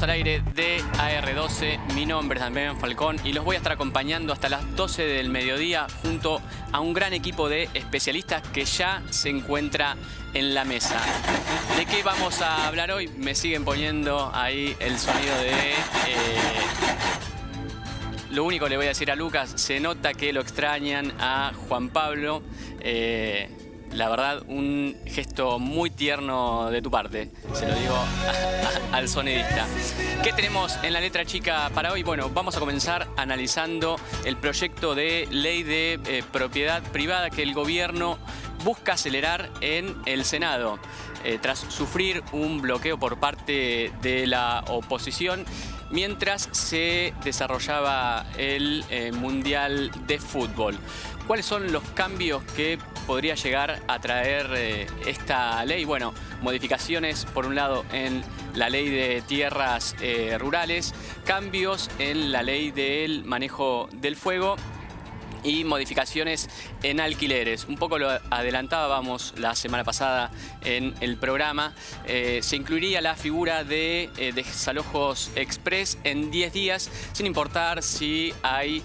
Estamos al aire de AR12, mi nombre es Damián Falcón y los voy a estar acompañando hasta las 12 del mediodía junto a un gran equipo de especialistas que ya se encuentra en la mesa. ¿De qué vamos a hablar hoy? Me siguen poniendo ahí el sonido de... Lo único que le voy a decir a Lucas, se nota que lo extrañan a Juan Pablo. La verdad, un gesto muy tierno de tu parte, se lo digo al sonidista. ¿Qué tenemos en la letra chica para hoy? Bueno, vamos a comenzar analizando el proyecto de ley de propiedad privada que el gobierno busca acelerar en el Senado. Tras sufrir un bloqueo por parte de la oposición, mientras se desarrollaba el Mundial de Fútbol. ¿Cuáles son los cambios que podría llegar a traer esta ley? Bueno, modificaciones, por un lado, en la ley de tierras rurales, cambios en la ley del manejo del fuego y modificaciones en alquileres. Un poco lo adelantábamos la semana pasada en el programa. Se incluiría la figura de desalojos express en 10 días, sin importar si hay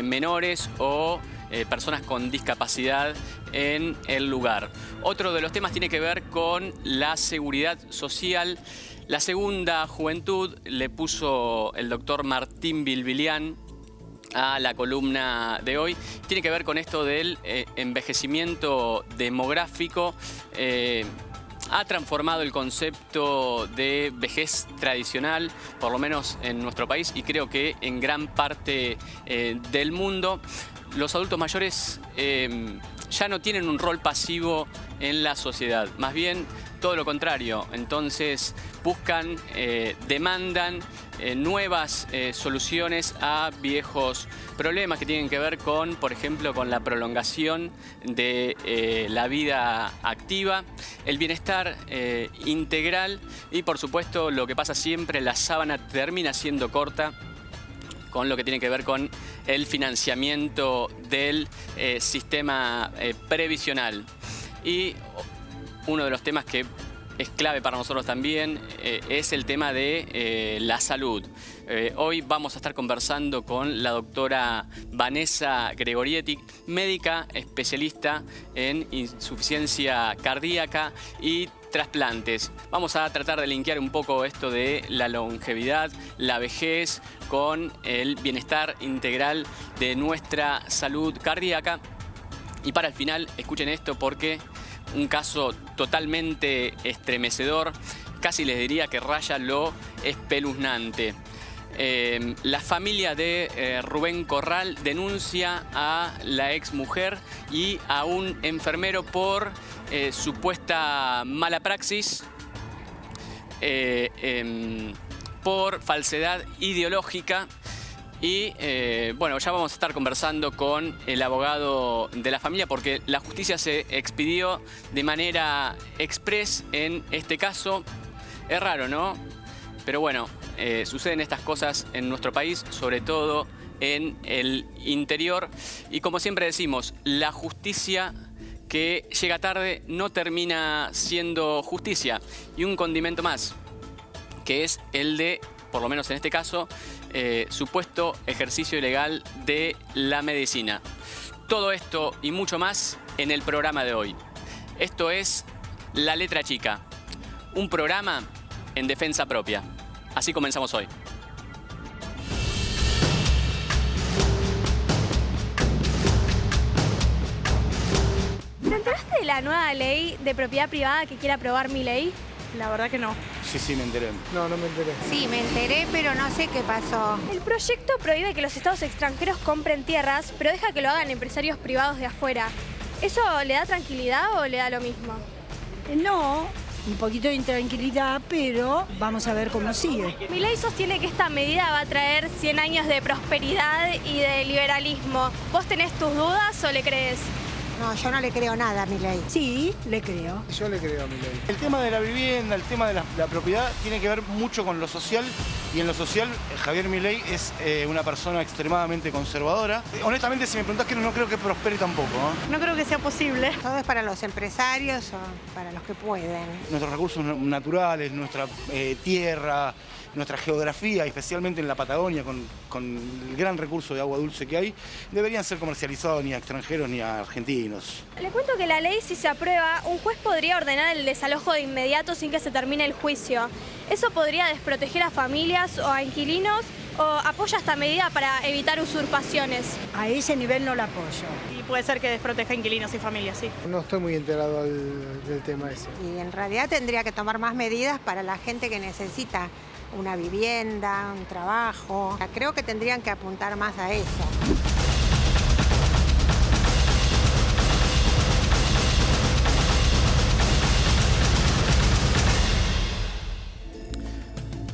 menores o personas con discapacidad en el lugar. Otro de los temas tiene que ver con la seguridad social. La segunda juventud le puso el doctor Martín Bilbilián a la columna de hoy. Tiene que ver con esto del envejecimiento demográfico. Ha transformado el concepto de vejez tradicional, por lo menos en nuestro país y creo que en gran parte del mundo. Los adultos mayores ya no tienen un rol pasivo en la sociedad, más bien todo lo contrario. Entonces buscan, demandan nuevas soluciones a viejos problemas que tienen que ver con, por ejemplo, con la prolongación de la vida activa, el bienestar integral y, por supuesto, lo que pasa siempre, la sábana termina siendo corta con lo que tiene que ver con el financiamiento del sistema previsional. Y uno de los temas que es clave para nosotros también es el tema de la salud. Hoy vamos a estar conversando con la doctora Vanessa Gregorietti, médica especialista en insuficiencia cardíaca y trasplantes. Vamos a tratar de linkear un poco esto de la longevidad, la vejez, con el bienestar integral de nuestra salud cardíaca. Y para el final, escuchen esto porque un caso totalmente estremecedor, casi les diría que raya lo espeluznante. La familia de Rubén Corral denuncia a la exmujer y a un enfermero por supuesta mala praxis, por falsedad ideológica. Y bueno, ya vamos a estar conversando con el abogado de la familia porque la justicia se expidió de manera express en este caso. Es raro, ¿no? Pero bueno, suceden estas cosas en nuestro país, sobre todo en el interior. Y como siempre decimos, la justicia que llega tarde no termina siendo justicia. Y un condimento más, que es el de, por lo menos en este caso, supuesto ejercicio ilegal de la medicina. Todo esto y mucho más en el programa de hoy. Esto es La Letra Chica, un programa en defensa propia. Así comenzamos hoy. ¿Te enteraste de la nueva ley de propiedad privada que quiere aprobar Milei? La verdad que no. Sí, me enteré. No me enteré. Sí, me enteré, pero no sé qué pasó. El proyecto prohíbe que los estados extranjeros compren tierras, pero deja que lo hagan empresarios privados de afuera. ¿Eso le da tranquilidad o le da lo mismo? No, un poquito de intranquilidad, pero vamos a ver cómo sigue. Milei sostiene que esta medida va a traer 100 años de prosperidad y de liberalismo. ¿Vos tenés tus dudas o le crees? No, yo no le creo nada a Milei. Sí, le creo. Yo le creo a Milei. El tema de la vivienda, el tema de la propiedad tiene que ver mucho con lo social y en lo social Javier Milei es una persona extremadamente conservadora. Honestamente, si me preguntás, que no creo que prospere tampoco, ¿eh? No creo que sea posible. Todo es para los empresarios o para los que pueden. Nuestros recursos naturales, nuestra tierra, nuestra geografía, especialmente en la Patagonia, con el gran recurso de agua dulce que hay, deberían ser comercializados ni a extranjeros ni a argentinos. Le cuento que la ley, si se aprueba, un juez podría ordenar el desalojo de inmediato sin que se termine el juicio. ¿Eso podría desproteger a familias o a inquilinos o apoya esta medida para evitar usurpaciones? A ese nivel no la apoyo. Y puede ser que desproteja inquilinos y familias, sí. No estoy muy enterado del tema ese. Y en realidad tendría que tomar más medidas para la gente que necesita una vivienda, un trabajo. Creo que tendrían que apuntar más a eso.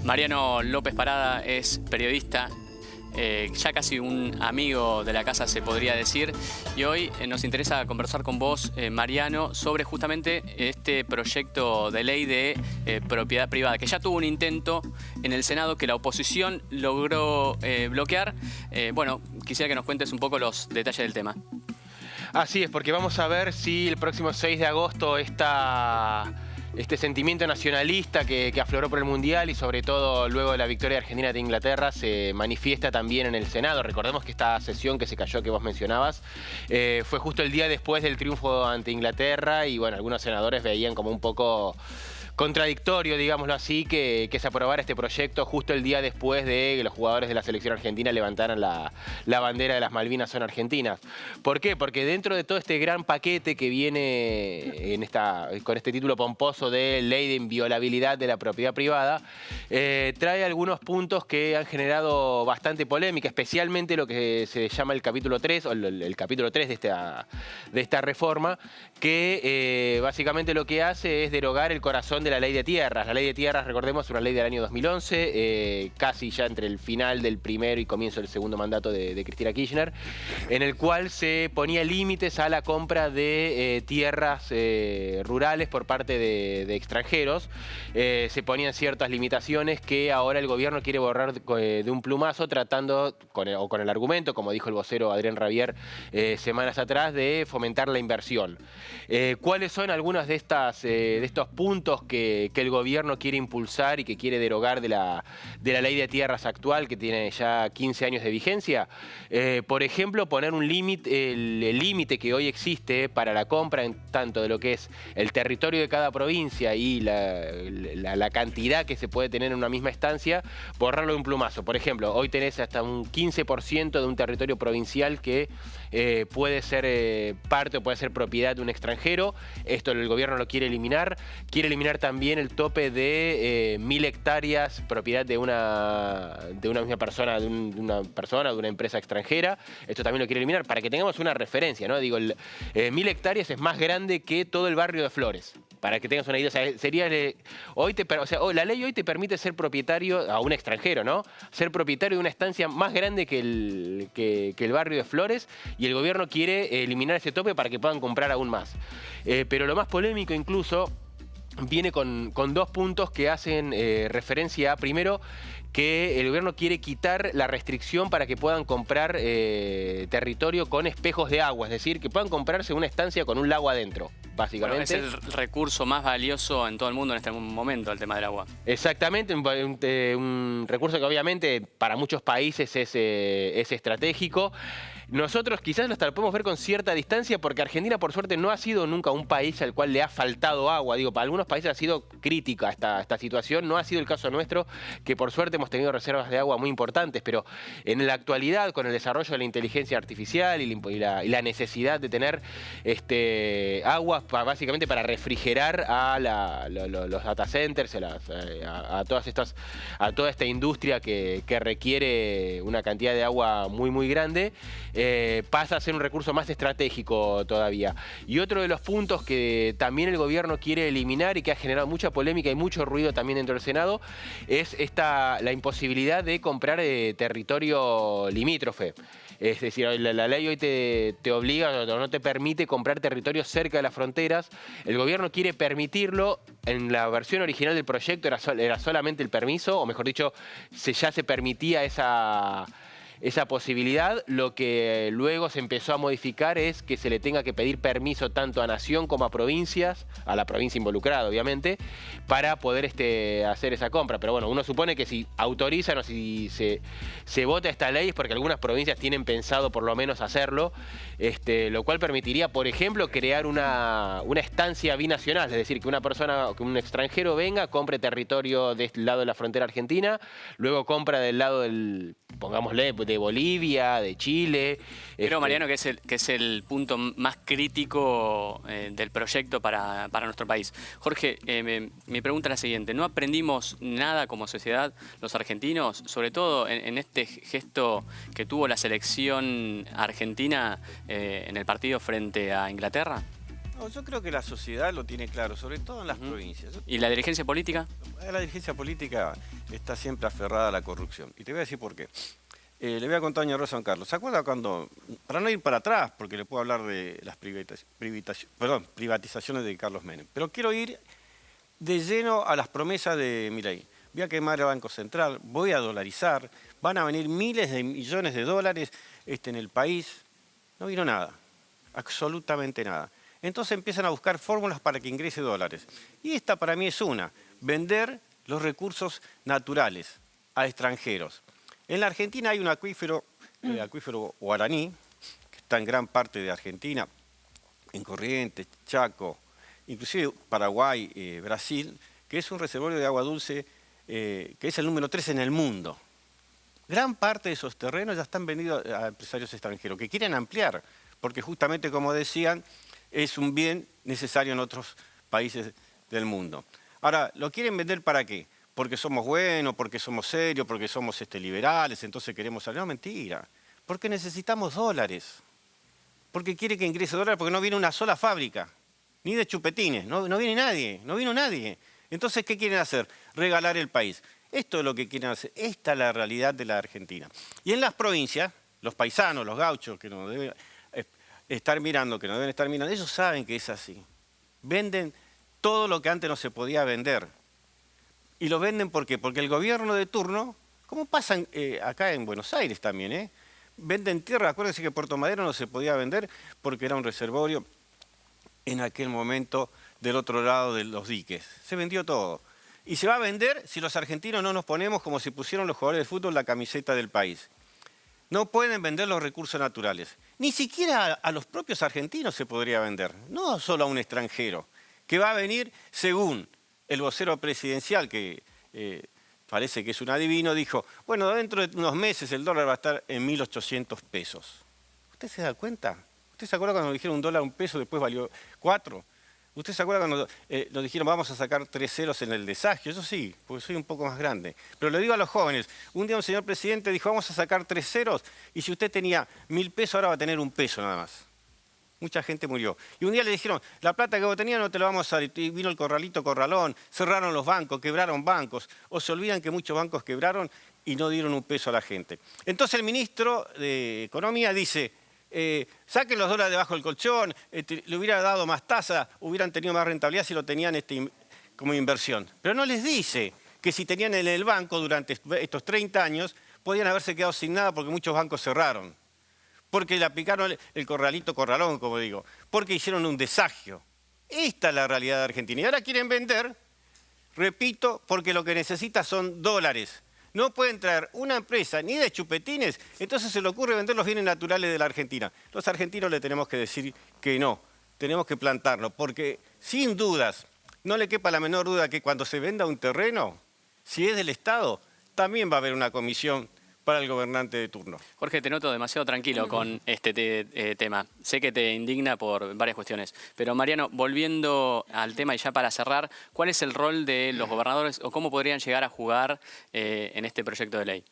Mariano López Parada es periodista, ya casi un amigo de la casa se podría decir, y hoy nos interesa conversar con vos, Mariano, sobre justamente este proyecto de ley de propiedad privada, que ya tuvo un intento en el Senado que la oposición logró bloquear. Bueno, quisiera que nos cuentes un poco los detalles del tema. Así es, porque vamos a ver si el próximo 6 de agosto este sentimiento nacionalista que afloró por el Mundial y sobre todo luego de la victoria argentina de Inglaterra se manifiesta también en el Senado. Recordemos que esta sesión que se cayó, que vos mencionabas, fue justo el día después del triunfo ante Inglaterra y bueno, algunos senadores veían como un poco contradictorio, digámoslo así, que se aprobara este proyecto justo el día después de que los jugadores de la selección argentina levantaran la bandera de las Malvinas son argentinas. ¿Por qué? Porque dentro de todo este gran paquete que viene con este título pomposo de Ley de Inviolabilidad de la Propiedad Privada, trae algunos puntos que han generado bastante polémica, especialmente lo que se llama el capítulo 3, o el capítulo 3 de esta reforma, que básicamente lo que hace es derogar el corazón de la Ley de Tierras. La Ley de Tierras, recordemos, es una ley del año 2011, casi ya entre el final del primero y comienzo del segundo mandato de Cristina Kirchner, en el cual se ponía límites a la compra de tierras rurales por parte de extranjeros. Se ponían ciertas limitaciones que ahora el gobierno quiere borrar de un plumazo, tratando, con el argumento, como dijo el vocero Adrián Rabier semanas atrás, de fomentar la inversión. ¿Cuáles son algunos de estos puntos que el gobierno quiere impulsar y que quiere derogar de la ley de tierras actual, que tiene ya 15 años de vigencia? Por ejemplo, poner un límite, el límite que hoy existe para la compra en tanto de lo que es el territorio de cada provincia y la cantidad que se puede tener en una misma estancia, borrarlo de un plumazo. Por ejemplo, hoy tenés hasta un 15% de un territorio provincial que puede ser parte o puede ser propiedad de un extranjero. Esto el gobierno lo quiere eliminar. Quiere eliminar también el tope de 1000 hectáreas propiedad de una misma persona, de una empresa extranjera. Esto también lo quiere eliminar para que tengamos una referencia, ¿no? Digo, 1000 hectáreas es más grande que todo el barrio de Flores. Para que tengas una idea, o sea, sería la ley hoy te permite ser propietario a un extranjero, ¿no? Ser propietario de una estancia más grande que el barrio de Flores, y el gobierno quiere eliminar ese tope para que puedan comprar aún más. Pero lo más polémico incluso viene con dos puntos que hacen referencia a, primero, que el gobierno quiere quitar la restricción para que puedan comprar territorio con espejos de agua, es decir, que puedan comprarse una estancia con un lago adentro, básicamente. Bueno, es el recurso más valioso en todo el mundo en este momento, el tema del agua. Exactamente, un recurso que obviamente para muchos países es estratégico. Nosotros quizás hasta lo podemos ver con cierta distancia porque Argentina, por suerte, no ha sido nunca un país al cual le ha faltado agua. Digo, para algunos países ha sido crítica esta situación. No ha sido el caso nuestro, que por suerte hemos tenido reservas de agua muy importantes. Pero en la actualidad, con el desarrollo de la inteligencia artificial y la necesidad de tener agua básicamente para refrigerar a los data centers, a toda esta industria que requiere una cantidad de agua muy, muy grande, pasa a ser un recurso más estratégico todavía. Y otro de los puntos que también el gobierno quiere eliminar y que ha generado mucha polémica y mucho ruido también dentro del Senado es la imposibilidad de comprar territorio limítrofe. Es decir, la ley hoy te obliga o no te permite comprar territorio cerca de las fronteras. El gobierno quiere permitirlo. En la versión original del proyecto era solamente el permiso, o mejor dicho, ya se permitía esa posibilidad. Lo que luego se empezó a modificar es que se le tenga que pedir permiso tanto a Nación como a provincias, a la provincia involucrada obviamente, para poder hacer esa compra. Pero bueno, uno supone que si autorizan o si se vota esta ley es porque algunas provincias tienen pensado por lo menos hacerlo, lo cual permitiría, por ejemplo, crear una estancia binacional, es decir, que una persona, que un extranjero venga, compre territorio de este lado de la frontera argentina, luego compra del lado del, pongámosle, de Bolivia, de Chile. Creo, Mariano, que es el punto más crítico del proyecto para nuestro país. Jorge, mi pregunta es la siguiente. ¿No aprendimos nada como sociedad los argentinos, sobre todo en este gesto que tuvo la selección argentina en el partido frente a Inglaterra? No, yo creo que la sociedad lo tiene claro, sobre todo en las provincias. ¿Y la dirigencia política? La dirigencia política está siempre aferrada a la corrupción. Y te voy a decir por qué. Le voy a contar a doña Rosa San Carlos. ¿Se acuerda cuando, para no ir para atrás, porque le puedo hablar de las privatizaciones de Carlos Menem, pero quiero ir de lleno a las promesas de Milei? Voy a quemar el Banco Central, voy a dolarizar, van a venir miles de millones de dólares en el país. No vino nada, absolutamente nada. Entonces empiezan a buscar fórmulas para que ingrese dólares. Y esta para mí es una, vender los recursos naturales a extranjeros. En la Argentina hay un acuífero, el acuífero Guaraní, que está en gran parte de Argentina, en Corrientes, Chaco, inclusive Paraguay, Brasil, que es un reservorio de agua dulce que es el número 3 en el mundo. Gran parte de esos terrenos ya están vendidos a empresarios extranjeros que quieren ampliar, porque justamente, como decían, es un bien necesario en otros países del mundo. Ahora, ¿lo quieren vender para qué? Porque somos buenos, porque somos serios, porque somos liberales, entonces queremos salir. No, mentira. Porque necesitamos dólares. Porque quiere que ingrese dólares, porque no viene una sola fábrica. Ni de chupetines, no viene nadie, no vino nadie. Entonces, ¿qué quieren hacer? Regalar el país. Esto es lo que quieren hacer. Esta es la realidad de la Argentina. Y en las provincias, los paisanos, los gauchos, que nos deben estar mirando, que nos deben estar mirando, ellos saben que es así. Venden todo lo que antes no se podía vender. Y lo venden ¿por qué? Porque el gobierno de turno, como pasa acá en Buenos Aires también, venden tierra. Acuérdense que Puerto Madero no se podía vender porque era un reservorio en aquel momento del otro lado de los diques. Se vendió todo. Y se va a vender si los argentinos no nos ponemos como si pusieron los jugadores de fútbol la camiseta del país. No pueden vender los recursos naturales. Ni siquiera a los propios argentinos se podría vender. No solo a un extranjero, que va a venir según el vocero presidencial, que parece que es un adivino, dijo, bueno, dentro de unos meses el dólar va a estar en 1.800 pesos. ¿Usted se da cuenta? ¿Usted se acuerda cuando nos dijeron $1 un peso, después valió 4? ¿Usted se acuerda cuando nos dijeron vamos a sacar 3 ceros en el desagio? Yo sí, porque soy un poco más grande. Pero le digo a los jóvenes, un día un señor presidente dijo vamos a sacar 3 ceros y si usted tenía 1.000 pesos ahora va a tener 1 peso nada más. Mucha gente murió. Y un día le dijeron, la plata que vos tenías no te la vamos a dar. Y vino el corralito, corralón, cerraron los bancos, quebraron bancos. O se olvidan que muchos bancos quebraron y no dieron 1 peso a la gente. Entonces el ministro de Economía dice, saquen los dólares debajo del colchón, le hubiera dado más tasa, hubieran tenido más rentabilidad si lo tenían como inversión. Pero no les dice que si tenían en el banco durante estos 30 años, podían haberse quedado sin nada porque muchos bancos cerraron. Porque le aplicaron el corralito, corralón, como digo, porque hicieron un desagio. Esta es la realidad de Argentina. Y ahora quieren vender, repito, porque lo que necesita son dólares. No pueden traer una empresa ni de chupetines, entonces se le ocurre vender los bienes naturales de la Argentina. Los argentinos le tenemos que decir que no, tenemos que plantarlo, porque sin dudas, no le quepa la menor duda que cuando se venda un terreno, si es del Estado, también va a haber una comisión para el gobernante de turno. Jorge, te noto demasiado tranquilo con este tema. Sé que te indigna por varias cuestiones. Pero Mariano, volviendo al tema y ya para cerrar, ¿cuál es el rol de los gobernadores o cómo podrían llegar a jugar en este proyecto de ley?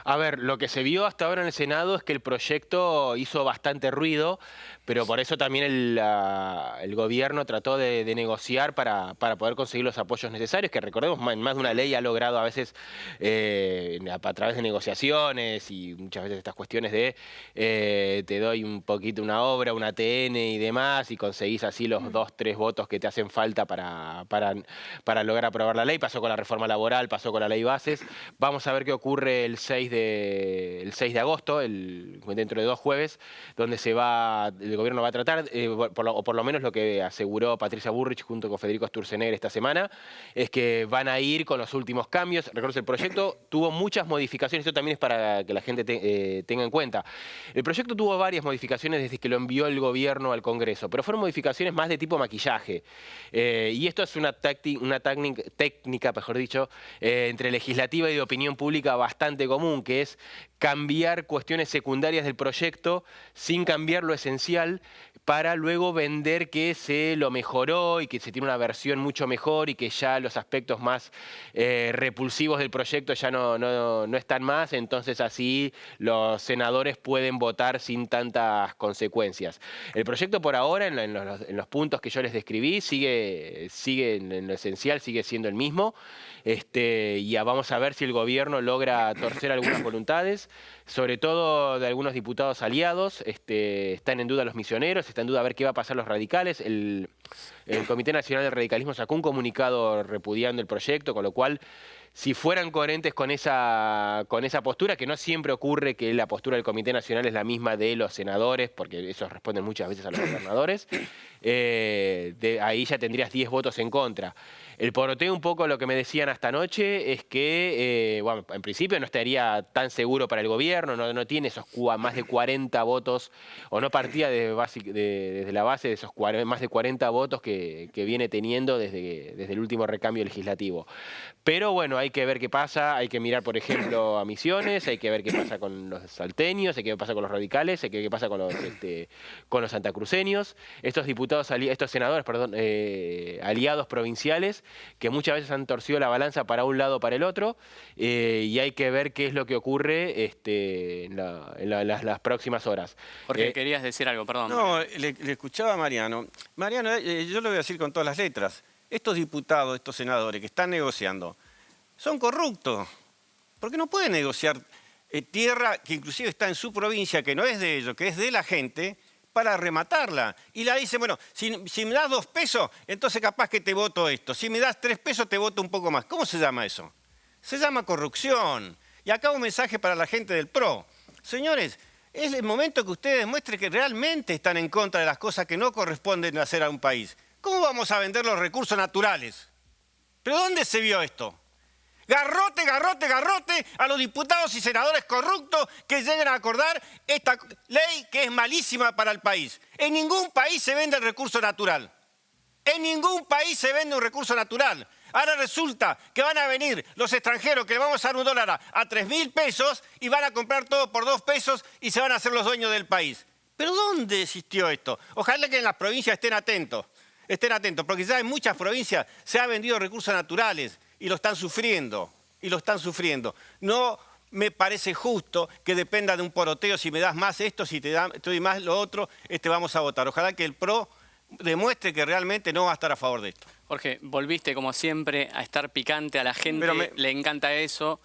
A ver, lo que se vio hasta ahora en el Senado es que el proyecto hizo bastante ruido, pero por eso también el gobierno trató de negociar para poder conseguir los apoyos necesarios, que recordemos, en más de una ley ha logrado a veces a través de negociaciones y muchas veces estas cuestiones de te doy un poquito una obra, una TN y demás, y conseguís así los 2, 3 votos que te hacen falta para lograr aprobar la ley. Pasó con la reforma laboral, pasó con la ley bases. Vamos a ver qué ocurre el 6 6 de agosto, dentro de 2 jueves, donde el gobierno va a tratar, o por lo menos lo que aseguró Patricia Bullrich junto con Federico Sturzenegger esta semana, es que van a ir con los últimos cambios. Recuerdo, el proyecto tuvo muchas modificaciones, esto también es para que la gente tenga en cuenta. El proyecto tuvo varias modificaciones desde que lo envió el gobierno al Congreso, pero fueron modificaciones más de tipo maquillaje. Y esto es una técnica, mejor dicho, entre legislativa y de opinión pública bastante común, que es cambiar cuestiones secundarias del proyecto sin cambiar lo esencial, para luego vender que se lo mejoró y que se tiene una versión mucho mejor y que ya los aspectos más repulsivos del proyecto ya no están más, entonces así los senadores pueden votar sin tantas consecuencias. El proyecto por ahora, en los puntos que yo les describí, sigue en lo esencial, sigue siendo el mismo. Y vamos a ver si el gobierno logra torcer algunas voluntades, sobre todo de algunos diputados aliados. Están en duda los misioneros, está en duda a ver qué va a pasar los radicales. El Comité Nacional del Radicalismo sacó un comunicado repudiando el proyecto, con lo cual, si fueran coherentes con esa postura, que no siempre ocurre que la postura del Comité Nacional es la misma de los senadores, porque esos responden muchas veces a los gobernadores, ahí ya tendrías 10 votos en contra. El poroteo, un poco lo que me decían hasta anoche, es que, bueno, en principio no estaría tan seguro para el gobierno, no tiene esos más de 40 votos, o no partía desde la base de esos más de 40 votos que viene teniendo desde el último recambio legislativo. Pero bueno, hay que ver qué pasa, hay que mirar, por ejemplo, a Misiones, hay que ver qué pasa con los salteños, hay que ver qué pasa con los radicales, hay que ver qué pasa con los santacruceños, estos senadores, aliados provinciales, que muchas veces han torcido la balanza para un lado o para el otro, y hay que ver qué es lo que ocurre en las próximas horas. Porque querías decir algo, perdón. No, le escuchaba a Mariano. Mariano, yo lo voy a decir con todas las letras. Estos diputados, estos senadores que están negociando, son corruptos, porque no pueden negociar tierra que inclusive está en su provincia, que no es de ellos, que es de la gente, para rematarla. Y la dice, bueno, si me das 2 pesos, entonces capaz que te voto esto. Si me das 3 pesos, te voto un poco más. ¿Cómo se llama eso? Se llama corrupción. Y acá un mensaje para la gente del PRO. Señores, es el momento que ustedes demuestren que realmente están en contra de las cosas que no corresponden hacer a un país. ¿Cómo vamos a vender los recursos naturales? ¿Pero dónde se vio esto? Garrote, garrote, garrote a los diputados y senadores corruptos que lleguen a acordar esta ley que es malísima para el país. En ningún país se vende el recurso natural. En ningún país se vende un recurso natural. Ahora resulta que van a venir los extranjeros que le vamos a dar $1 a 3.000 pesos y van a comprar todo por 2 pesos y se van a hacer los dueños del país. ¿Pero dónde existió esto? Ojalá que en las provincias estén atentos, porque ya en muchas provincias se han vendido recursos naturales y lo están sufriendo, No me parece justo que dependa de un poroteo, si me das más esto, si te doy más lo otro, vamos a votar. Ojalá que el PRO demuestre que realmente no va a estar a favor de esto. Jorge, volviste como siempre a estar picante, a la gente le encanta eso,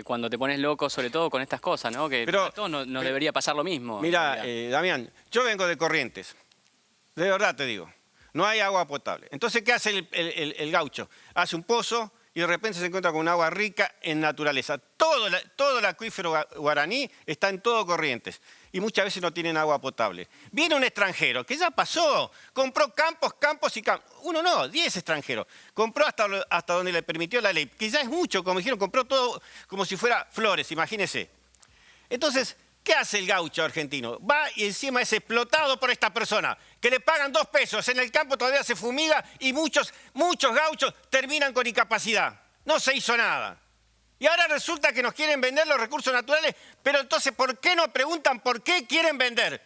cuando te pones loco, sobre todo con estas cosas, ¿no? Que a todos nos debería pasar lo mismo. Mira, Damián, yo vengo de Corrientes, de verdad te digo, no hay agua potable. Entonces, ¿qué hace el gaucho? Hace un pozo y de repente se encuentra con un agua rica en naturaleza. Todo el acuífero guaraní está en todo Corrientes y muchas veces no tienen agua potable. Viene un extranjero que ya pasó, compró campos y campos. 10 extranjeros. Compró hasta donde le permitió la ley, que ya es mucho, como dijeron, compró todo como si fuera flores, imagínese. Entonces, ¿qué hace el gaucho argentino? Va y encima es explotado por esta persona, que le pagan 2 pesos, en el campo todavía se fumiga y muchos gauchos terminan con incapacidad. No se hizo nada. Y ahora resulta que nos quieren vender los recursos naturales, pero entonces, ¿por qué no preguntan por qué quieren vender?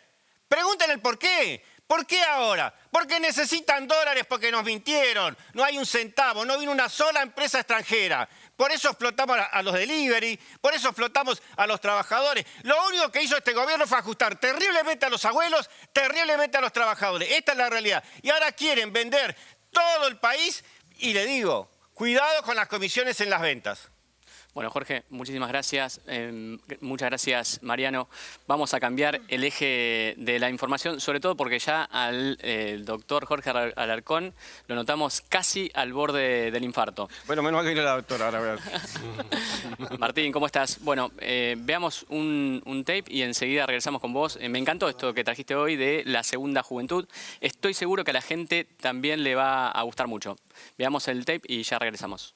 Pregunten el por qué. ¿Por qué ahora? Porque necesitan dólares, porque nos mintieron. No hay un centavo, no vino una sola empresa extranjera. Por eso explotamos a los delivery, por eso explotamos a los trabajadores. Lo único que hizo este gobierno fue ajustar terriblemente a los abuelos, terriblemente a los trabajadores. Esta es la realidad. Y ahora quieren vender todo el país y le digo, cuidado con las comisiones en las ventas. Bueno, Jorge, muchísimas gracias. Muchas gracias, Mariano. Vamos a cambiar el eje de la información, sobre todo porque ya al doctor Jorge Alarcón lo notamos casi al borde del infarto. Bueno, menos mal que viene la doctora ahora. A ver. Martín, ¿cómo estás? Bueno, veamos un tape y enseguida regresamos con vos. Me encantó esto que trajiste hoy de la segunda juventud. Estoy seguro que a la gente también le va a gustar mucho. Veamos el tape y ya regresamos.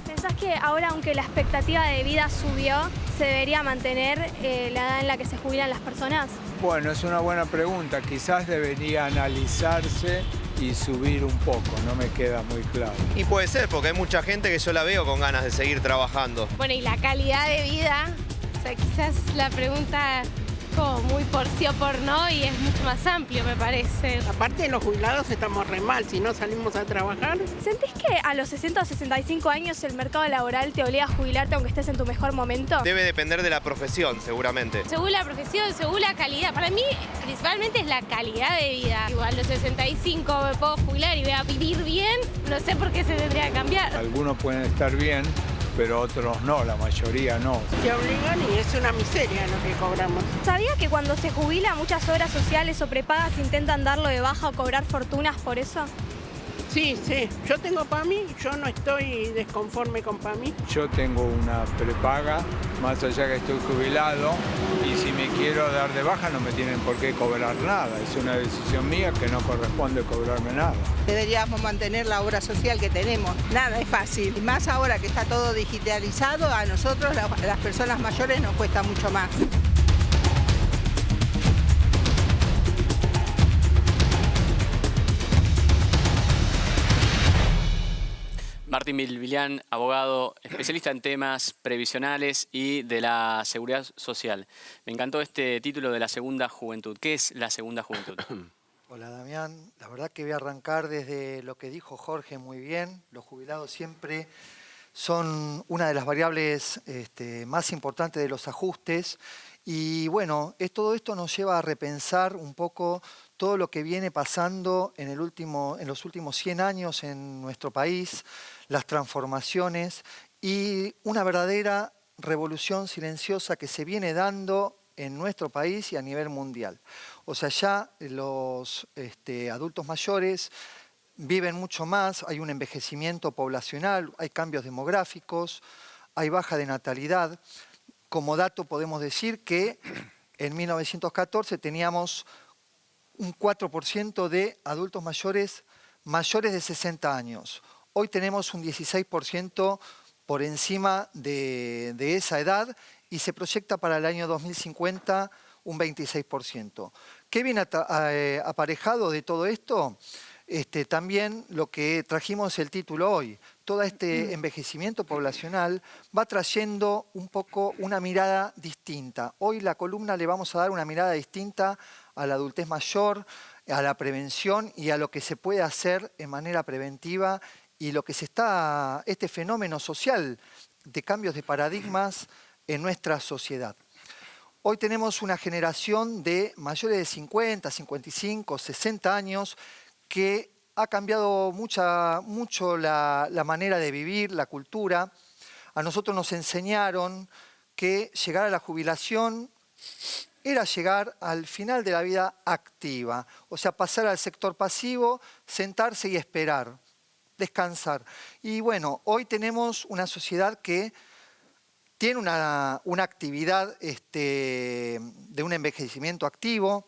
¿Pensás que ahora, aunque la expectativa de vida subió, se debería mantener la edad en la que se jubilan las personas? Bueno, es una buena pregunta. Quizás debería analizarse y subir un poco, no me queda muy claro. Y puede ser, porque hay mucha gente que yo la veo con ganas de seguir trabajando. Bueno, y la calidad de vida, o sea, quizás la pregunta como muy por sí o por no y es mucho más amplio, me parece. Aparte de los jubilados estamos re mal, si no salimos a trabajar. ¿Sentís que a los 60 o 65 años el mercado laboral te obliga a jubilarte aunque estés en tu mejor momento? Debe depender de la profesión, seguramente. Según la profesión, según la calidad. Para mí, principalmente es la calidad de vida. Igual a los 65 me puedo jubilar y voy a vivir bien, no sé por qué se tendría que cambiar. Algunos pueden estar bien, pero otros no, la mayoría no. Te obligan y es una miseria lo que cobramos. ¿Sabía que cuando se jubila muchas obras sociales o prepagas intentan darlo de baja o cobrar fortunas por eso? Sí, sí. Yo tengo PAMI, yo no estoy desconforme con PAMI. Yo tengo una prepaga, más allá que estoy jubilado, y si me quiero dar de baja no me tienen por qué cobrar nada. Es una decisión mía que no corresponde cobrarme nada. Deberíamos mantener la obra social que tenemos. Nada es fácil. Y más ahora que está todo digitalizado, a nosotros, las personas mayores, nos cuesta mucho más. Martín Bilbilián, abogado, especialista en temas previsionales y de la seguridad social. Me encantó este título de la segunda juventud. ¿Qué es la segunda juventud? Hola Damián, la verdad que voy a arrancar desde lo que dijo Jorge muy bien. Los jubilados siempre son una de las variables más importantes de los ajustes y bueno, todo esto nos lleva a repensar un poco todo lo que viene pasando en los últimos 100 años en nuestro país, las transformaciones y una verdadera revolución silenciosa que se viene dando en nuestro país y a nivel mundial. O sea, ya los adultos mayores viven mucho más, hay un envejecimiento poblacional, hay cambios demográficos, hay baja de natalidad. Como dato podemos decir que en 1914 teníamos un 4% de adultos mayores de 60 años. Hoy tenemos un 16% por encima de esa edad y se proyecta para el año 2050 un 26%. ¿Qué viene aparejado de todo esto? También lo que trajimos el título hoy, todo este envejecimiento poblacional va trayendo un poco una mirada distinta. Hoy la columna le vamos a dar una mirada distinta a la adultez mayor, a la prevención y a lo que se puede hacer en manera preventiva y lo que este fenómeno social de cambios de paradigmas en nuestra sociedad. Hoy tenemos una generación de mayores de 50, 55, 60 años que ha cambiado mucho la manera de vivir, la cultura. A nosotros nos enseñaron que llegar a la jubilación era llegar al final de la vida activa, o sea, pasar al sector pasivo, sentarse y esperar, descansar. Y bueno, hoy tenemos una sociedad que tiene una actividad de un envejecimiento activo,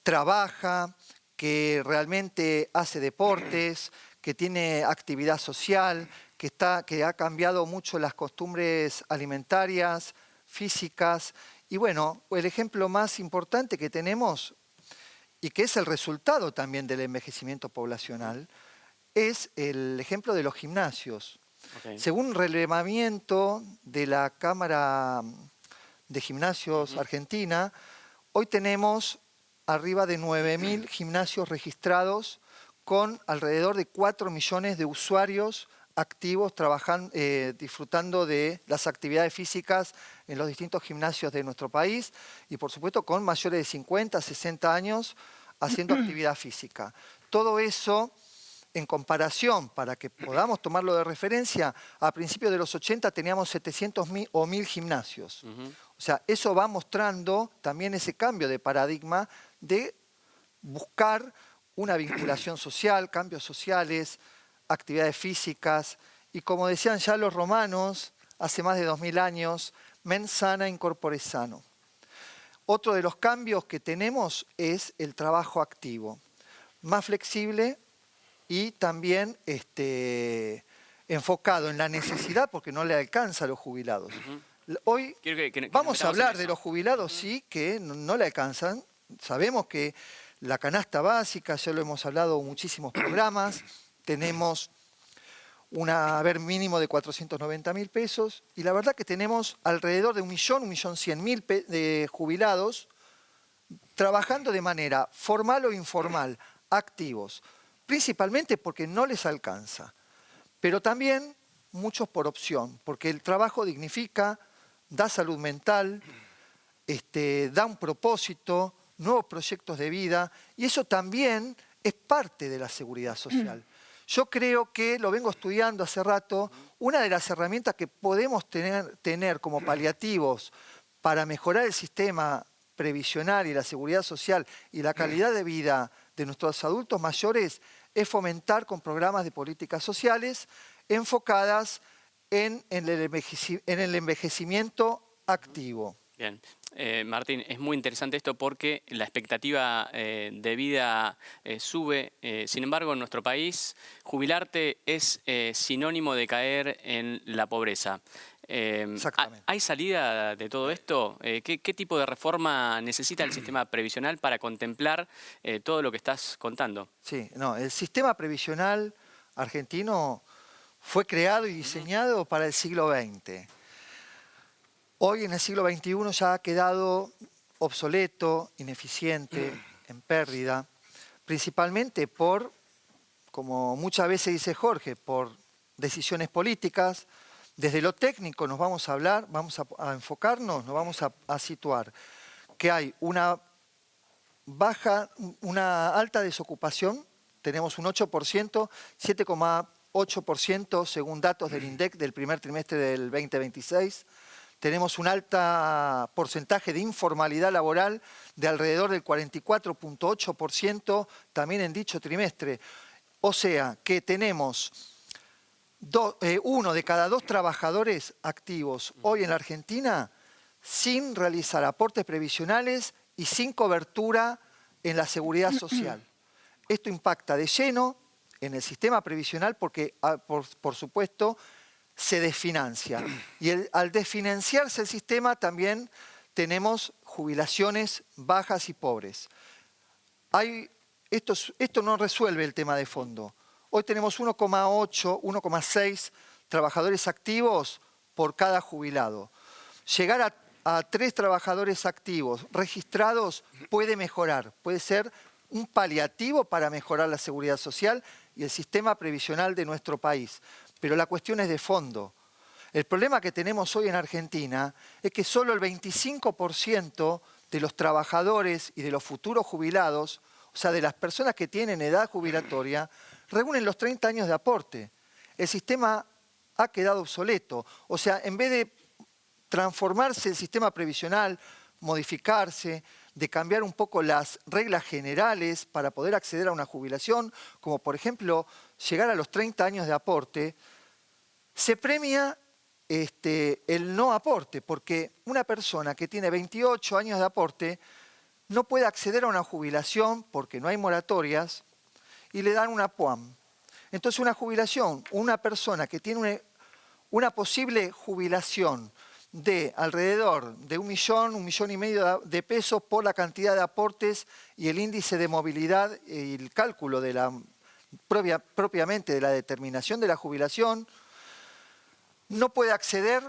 trabaja, que realmente hace deportes, que tiene actividad social, que ha cambiado mucho las costumbres alimentarias, físicas. Y bueno, el ejemplo más importante que tenemos, y que es el resultado también del envejecimiento poblacional, es el ejemplo de los gimnasios. Okay. Según un relevamiento de la Cámara de Gimnasios Argentina, hoy tenemos arriba de 9.000 gimnasios registrados con alrededor de 4 millones de usuarios activos trabajando, disfrutando de las actividades físicas en los distintos gimnasios de nuestro país y por supuesto con mayores de 50, 60 años haciendo actividad física. Todo eso, en comparación, para que podamos tomarlo de referencia, a principios de los 80 teníamos 700.000 o 1.000 gimnasios. O sea, eso va mostrando también ese cambio de paradigma de buscar una vinculación social, cambios sociales, actividades físicas. Y como decían ya los romanos, hace más de 2000 años, mens sana in corpore sano. Otro de los cambios que tenemos es el trabajo activo, más flexible y también enfocado en la necesidad, porque no le alcanza a los jubilados. Hoy vamos a hablar de los jubilados, sí, que no le alcanzan. Sabemos que la canasta básica, ya lo hemos hablado en muchísimos programas, tenemos un haber mínimo de 490.000 pesos y la verdad que tenemos alrededor de 1.100.000 de jubilados trabajando de manera formal o informal, activos, principalmente porque no les alcanza, pero también muchos por opción, porque el trabajo dignifica, da salud mental, da un propósito, nuevos proyectos de vida, y eso también es parte de la seguridad social. Yo creo que, lo vengo estudiando hace rato, una de las herramientas que podemos tener como paliativos para mejorar el sistema previsional y la seguridad social y la calidad de vida de nuestros adultos mayores es fomentar con programas de políticas sociales enfocadas en el envejecimiento activo. Bien. Martín, es muy interesante esto porque la expectativa de vida sube. Sin embargo, en nuestro país, jubilarte es sinónimo de caer en la pobreza. ¿Hay salida de todo esto? ¿Qué tipo de reforma necesita el sistema previsional para contemplar todo lo que estás contando? Sí, no, el sistema previsional argentino fue creado y diseñado para el siglo XX. Hoy en el siglo XXI ya ha quedado obsoleto, ineficiente, en pérdida, principalmente por, como muchas veces dice Jorge, por decisiones políticas. Desde lo técnico nos vamos a hablar, vamos a enfocarnos, nos vamos a situar que hay una alta desocupación, tenemos un 8%, 7,8% según datos del INDEC del primer trimestre del 2026. Tenemos un alto porcentaje de informalidad laboral de alrededor del 44,8% también en dicho trimestre. O sea que tenemos 1 de cada 2 trabajadores activos hoy en la Argentina sin realizar aportes previsionales y sin cobertura en la seguridad social. Esto impacta de lleno en el sistema previsional porque, por supuesto, se desfinancia. Y al desfinanciarse el sistema también tenemos jubilaciones bajas y pobres. Esto no resuelve el tema de fondo. Hoy tenemos 1,8, 1,6 trabajadores activos por cada jubilado. Llegar a 3 trabajadores activos registrados puede mejorar, puede ser un paliativo para mejorar la seguridad social y el sistema previsional de nuestro país. Pero la cuestión es de fondo. El problema que tenemos hoy en Argentina es que solo el 25% de los trabajadores y de los futuros jubilados, o sea, de las personas que tienen edad jubilatoria, reúnen los 30 años de aporte. El sistema ha quedado obsoleto. O sea, en vez de transformarse el sistema previsional, modificarse, de cambiar un poco las reglas generales para poder acceder a una jubilación, como por ejemplo llegar a los 30 años de aporte, se premia el no aporte, porque una persona que tiene 28 años de aporte no puede acceder a una jubilación porque no hay moratorias y le dan una PUAM. Entonces una jubilación, una persona que tiene una posible jubilación de alrededor de 1 millón, 1,5 millones de pesos por la cantidad de aportes y el índice de movilidad y el cálculo de propiamente de la determinación de la jubilación, no puede acceder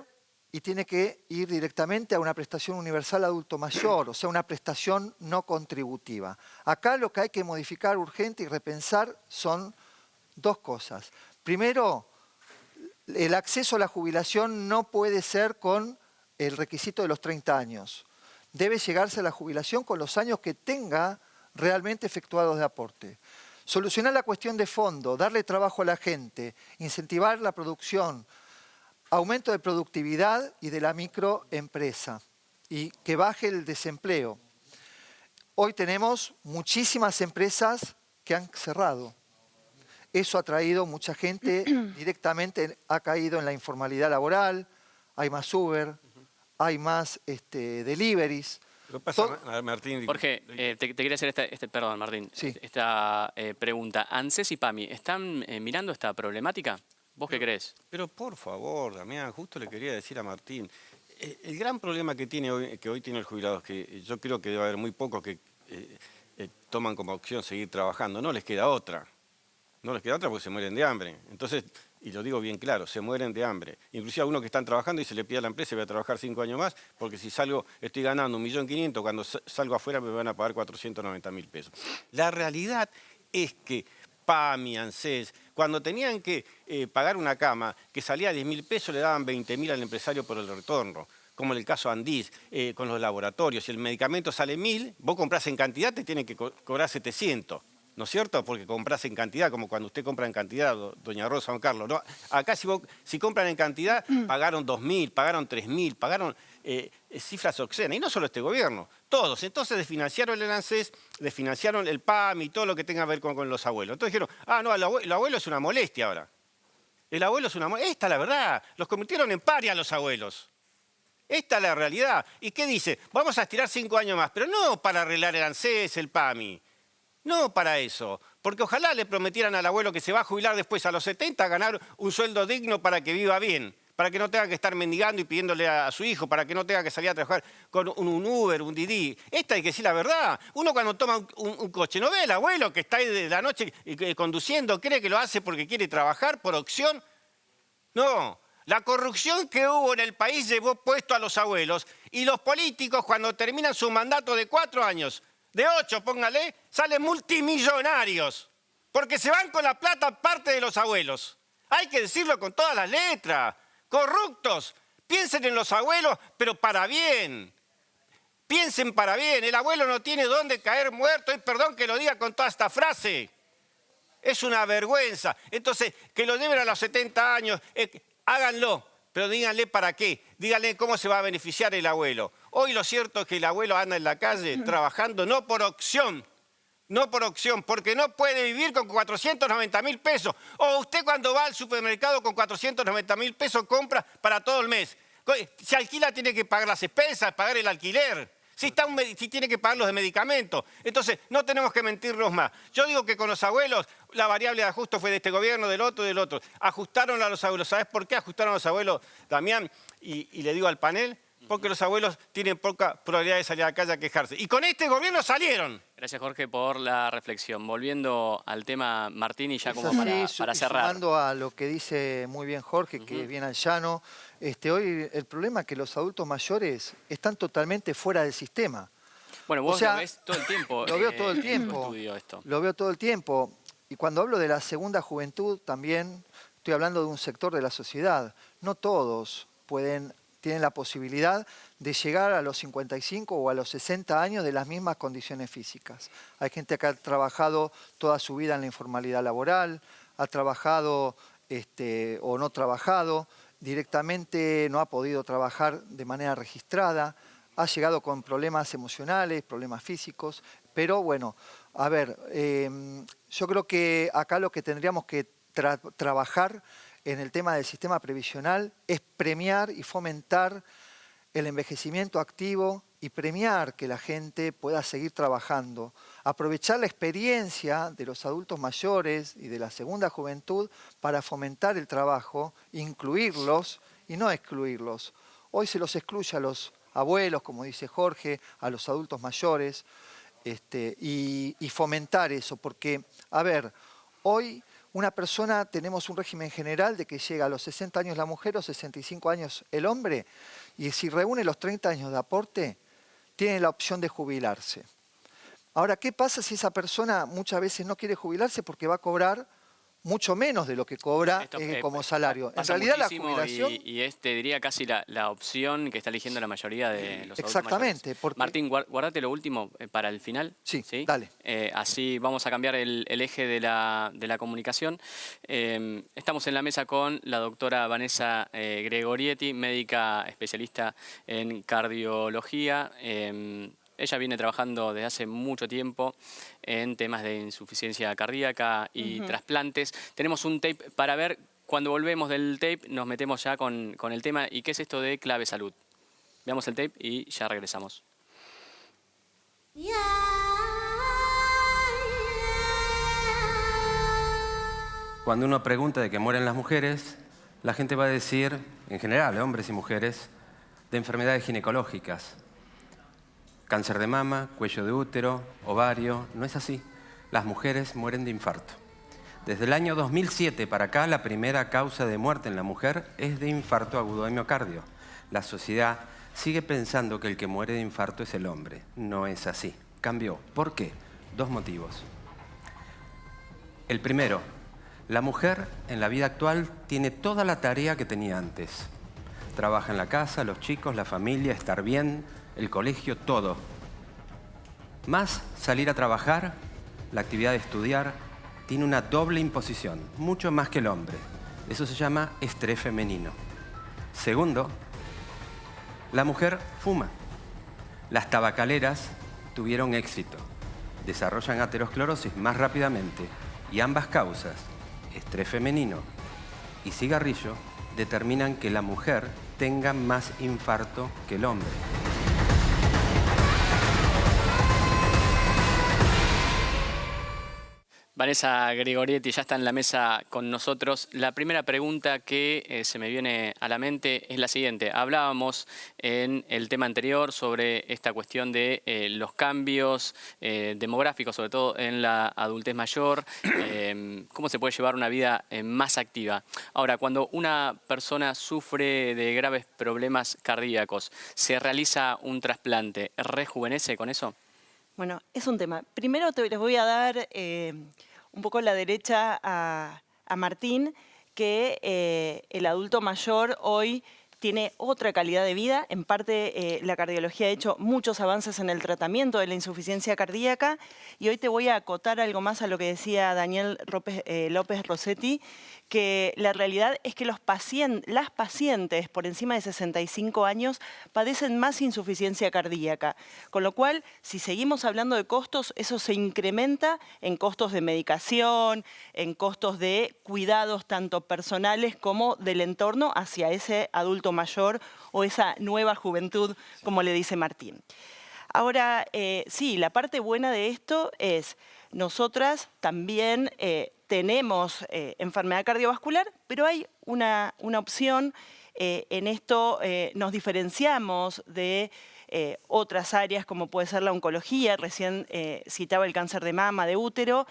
y tiene que ir directamente a una prestación universal adulto mayor, o sea, una prestación no contributiva. Acá lo que hay que modificar urgente y repensar son 2 cosas. Primero, el acceso a la jubilación no puede ser con el requisito de los 30 años. Debe llegarse a la jubilación con los años que tenga realmente efectuados de aporte. Solucionar la cuestión de fondo, darle trabajo a la gente, incentivar la producción, aumento de productividad y de la microempresa y que baje el desempleo. Hoy tenemos muchísimas empresas que han cerrado. Eso ha traído mucha gente, directamente ha caído en la informalidad laboral, hay más Uber, hay más deliveries. Lo que pasa, Martín... Jorge, te quería hacer perdón, Martín, sí. esta pregunta. ¿ANSES y PAMI están mirando esta problemática? ¿Vos qué crees? Pero por favor, Damián, justo le quería decir a Martín, el gran problema que hoy tiene el jubilado es que yo creo que debe haber muy pocos que toman como opción seguir trabajando. No les queda otra. No les queda otra porque se mueren de hambre. Entonces, y lo digo bien claro, se mueren de hambre. Inclusive a algunos que están trabajando y se le pide a la empresa, voy a trabajar 5 años más, porque si salgo, estoy ganando 1.500.000, cuando salgo afuera me van a pagar 490.000 pesos. La realidad es que PAMI, ANSES, cuando tenían que pagar una cama que salía a 10.000 pesos, le daban 20.000 al empresario por el retorno. Como en el caso Andís, con los laboratorios. Si el medicamento sale 1.000, vos comprás en cantidad, te tienen que cobrar 700. ¿No es cierto? Porque compras en cantidad, como cuando usted compra en cantidad, doña Rosa, don Carlos. ¿No? Acá si compran en cantidad, pagaron 2.000, pagaron 3.000, pagaron cifras obscenas. Y no solo este gobierno, todos. Entonces desfinanciaron el ANSES, desfinanciaron el PAMI y todo lo que tenga que ver con los abuelos. Entonces dijeron, no, el abuelo es una molestia ahora. El abuelo es una molestia. Esta es la verdad. Los convirtieron en paria a los abuelos. Esta es la realidad. ¿Y qué dice? Vamos a estirar 5 años más, pero no para arreglar el ANSES, el PAMI. No para eso, porque ojalá le prometieran al abuelo que se va a jubilar después a los 70 a ganar un sueldo digno para que viva bien, para que no tenga que estar mendigando y pidiéndole a su hijo, para que no tenga que salir a trabajar con un Uber, un Didi. Esta hay que decir la verdad. Uno cuando toma un coche no ve al abuelo que está ahí de la noche conduciendo, cree que lo hace porque quiere trabajar por opción. No, la corrupción que hubo en el país llevó puesto a los abuelos y los políticos cuando terminan su mandato de 4 años, de 8, póngale, salen multimillonarios, porque se van con la plata parte de los abuelos. Hay que decirlo con todas las letras. Corruptos, piensen en los abuelos, pero para bien. Piensen para bien, el abuelo no tiene dónde caer muerto, y perdón que lo diga con toda esta frase. Es una vergüenza. Entonces, que lo lleven a los 70 años, háganlo, pero díganle para qué, díganle cómo se va a beneficiar el abuelo. Hoy lo cierto es que el abuelo anda en la calle trabajando no por opción, porque no puede vivir con 490.000 pesos. O usted cuando va al supermercado con 490.000 pesos compra para todo el mes. Si alquila tiene que pagar las expensas, pagar el alquiler. Si tiene que pagar los de medicamentos. Entonces, no tenemos que mentirnos más. Yo digo que con los abuelos, la variable de ajuste fue de este gobierno, del otro y del otro. Ajustaron a los abuelos. ¿Sabes por qué ajustaron a los abuelos, Damián? Y le digo al panel, porque los abuelos tienen poca probabilidad de salir a la calle a quejarse. Y con este gobierno salieron. Gracias, Jorge, por la reflexión. Volviendo al tema, Martín, y ya como para cerrar. Sumando a lo que dice muy bien Jorge, que viene al llano, hoy el problema es que los adultos mayores están totalmente fuera del sistema. Bueno, vos lo ves todo el tiempo. Lo veo todo el tiempo. Estudio esto. Lo veo todo el tiempo. Y cuando hablo de la segunda juventud, también estoy hablando de un sector de la sociedad. No todos tienen la posibilidad de llegar a los 55 o a los 60 años de las mismas condiciones físicas. Hay gente que ha trabajado toda su vida en la informalidad laboral, ha trabajado o no trabajado, directamente no ha podido trabajar de manera registrada, ha llegado con problemas emocionales, problemas físicos, pero bueno, a ver, yo creo que acá lo que tendríamos que trabajar en el tema del sistema previsional es premiar y fomentar el envejecimiento activo y premiar que la gente pueda seguir trabajando. Aprovechar la experiencia de los adultos mayores y de la segunda juventud para fomentar el trabajo, incluirlos y no excluirlos. Hoy se los excluye a los abuelos, como dice Jorge, a los adultos mayores, y fomentar eso, porque, a ver, hoy una persona, tenemos un régimen general de que llega a los 60 años la mujer o 65 años el hombre, y si reúne los 30 años de aporte, tiene la opción de jubilarse. Ahora, ¿qué pasa si esa persona muchas veces no quiere jubilarse porque va a cobrar mucho menos de lo que cobra como salario. En Pasa realidad la muchísimo jubilación... y es, te diría, casi la opción que está eligiendo la mayoría de los Exactamente. adultos mayores. Porque... Martín, guardate lo último para el final. Sí, dale. Así vamos a cambiar el eje de la comunicación. Estamos en la mesa con la doctora Vanessa Gregorietti, médica especialista en cardiología. Ella viene trabajando desde hace mucho tiempo en temas de insuficiencia cardíaca y trasplantes. Tenemos un tape para ver. Cuando volvemos del tape nos metemos ya con el tema. ¿Y qué es esto de Clave Salud? Veamos el tape y ya regresamos. Cuando uno pregunta de qué mueren las mujeres, la gente va a decir, en general, hombres y mujeres, de enfermedades ginecológicas. Cáncer de mama, cuello de útero, ovario. No es así. Las mujeres mueren de infarto. Desde el año 2007 para acá, la primera causa de muerte en la mujer es de infarto agudo de miocardio. La sociedad sigue pensando que el que muere de infarto es el hombre. No es así. Cambió. ¿Por qué? Dos motivos. El primero, la mujer en la vida actual tiene toda la tarea que tenía antes. Trabaja en la casa, los chicos, la familia, estar bien, el colegio, todo. Más salir a trabajar, la actividad de estudiar, tiene una doble imposición, mucho más que el hombre. Eso se llama estrés femenino. Segundo, la mujer fuma. Las tabacaleras tuvieron éxito. Desarrollan aterosclerosis más rápidamente y ambas causas, estrés femenino y cigarrillo, determinan que la mujer tenga más infarto que el hombre. Vanessa Gregorietti ya está en la mesa con nosotros. La primera pregunta que se me viene a la mente es la siguiente. Hablábamos en el tema anterior sobre esta cuestión de los cambios demográficos, sobre todo en la adultez mayor, cómo se puede llevar una vida más activa. Ahora, cuando una persona sufre de graves problemas cardíacos, ¿se realiza un trasplante? ¿Rejuvenece con eso? Bueno, es un tema. Primero les voy a dar un poco la derecha a Martín, que el adulto mayor hoy tiene otra calidad de vida. En parte, la cardiología ha hecho muchos avances en el tratamiento de la insuficiencia cardíaca y hoy te voy a acotar algo más a lo que decía Daniel López Rossetti, que la realidad es que las pacientes por encima de 65 años padecen más insuficiencia cardíaca. Con lo cual, si seguimos hablando de costos, eso se incrementa en costos de medicación, en costos de cuidados tanto personales como del entorno hacia ese adulto mayor o esa nueva juventud, como le dice Martín. Ahora, sí, la parte buena de esto es, nosotras también tenemos enfermedad cardiovascular, pero hay una opción. En esto nos diferenciamos de otras áreas como puede ser la oncología, recién citaba el cáncer de mama, de útero.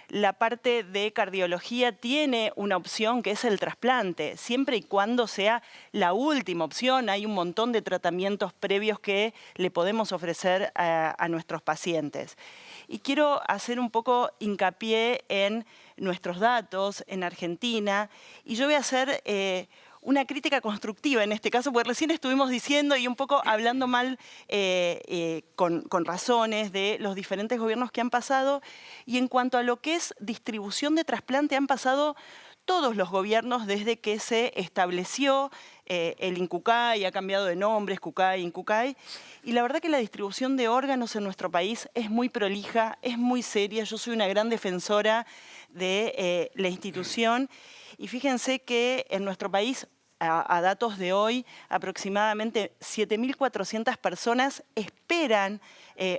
La parte de cardiología tiene una opción que es el trasplante, siempre y cuando sea la última opción. Hay un montón de tratamientos previos que le podemos ofrecer a nuestros pacientes. Y quiero hacer un poco hincapié en nuestros datos en Argentina, y yo voy a hacer una crítica constructiva en este caso, porque recién estuvimos diciendo y un poco hablando mal con razones de los diferentes gobiernos que han pasado, y en cuanto a lo que es distribución de trasplante han pasado todos los gobiernos desde que se estableció el INCUCAI, ha cambiado de nombres, CUCAI, INCUCAI, y la verdad que la distribución de órganos en nuestro país es muy prolija, es muy seria. Yo soy una gran defensora de la institución, y fíjense que en nuestro país, a datos de hoy, aproximadamente 7.400 personas esperan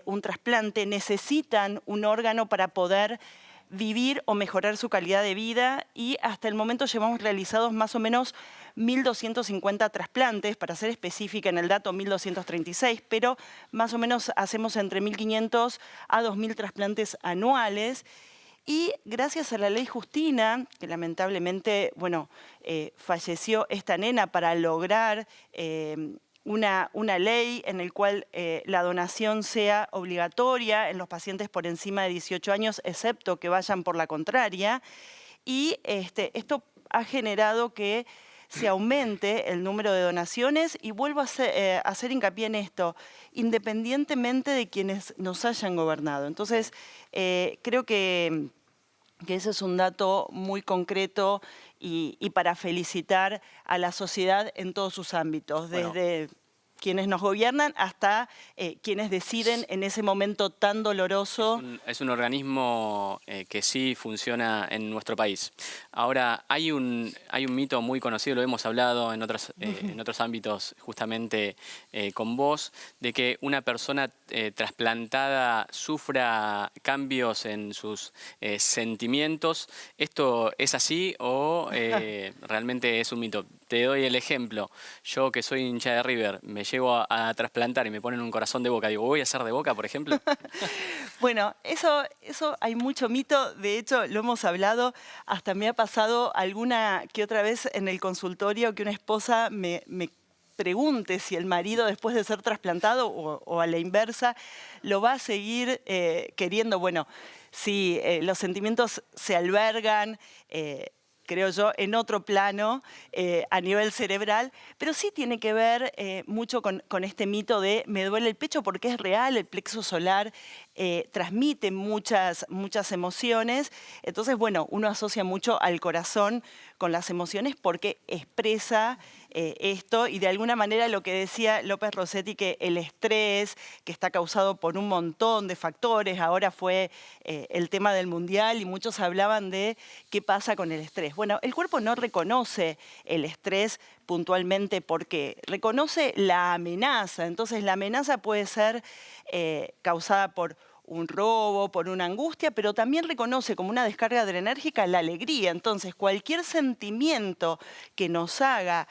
un trasplante, necesitan un órgano para poder vivir o mejorar su calidad de vida, y hasta el momento llevamos realizados más o menos 1.250 trasplantes, para ser específica en el dato 1.236, pero más o menos hacemos entre 1.500 a 2.000 trasplantes anuales. Y gracias a la ley Justina, que lamentablemente, bueno, falleció esta nena para lograr una ley en la cual la donación sea obligatoria en los pacientes por encima de 18 años, excepto que vayan por la contraria. y esto ha generado que se aumente el número de donaciones y vuelvo a hacer hincapié en esto, independientemente de quienes nos hayan gobernado. Entonces, creo que ese es un dato muy concreto y para felicitar a la sociedad en todos sus ámbitos, desde quienes nos gobiernan hasta quienes deciden en ese momento tan doloroso. Es un organismo que sí funciona en nuestro país. Ahora, hay un mito muy conocido, lo hemos hablado en otros ámbitos justamente con vos, de que una persona trasplantada sufra cambios en sus sentimientos. ¿Esto es así o realmente es un mito? Te doy el ejemplo. Yo, que soy hincha de River, me llego a trasplantar y me ponen un corazón de Boca. Digo, ¿voy a ser de Boca, por ejemplo? Bueno, eso hay mucho mito. De hecho, lo hemos hablado. Hasta me ha pasado alguna que otra vez en el consultorio que una esposa me pregunte si el marido, después de ser trasplantado o a la inversa, lo va a seguir queriendo. Bueno, si los sentimientos se albergan, creo yo, en otro plano a nivel cerebral, pero sí tiene que ver mucho con este mito de me duele el pecho porque es real, el plexo solar transmite muchas emociones. Entonces, bueno, uno asocia mucho al corazón con las emociones porque expresa esto y de alguna manera lo que decía López Rossetti, que el estrés que está causado por un montón de factores, ahora fue el tema del Mundial y muchos hablaban de qué pasa con el estrés. Bueno, el cuerpo no reconoce el estrés puntualmente porque reconoce la amenaza. Entonces la amenaza puede ser causada por un robo, por una angustia, pero también reconoce como una descarga adrenérgica la alegría. Entonces, cualquier sentimiento que nos haga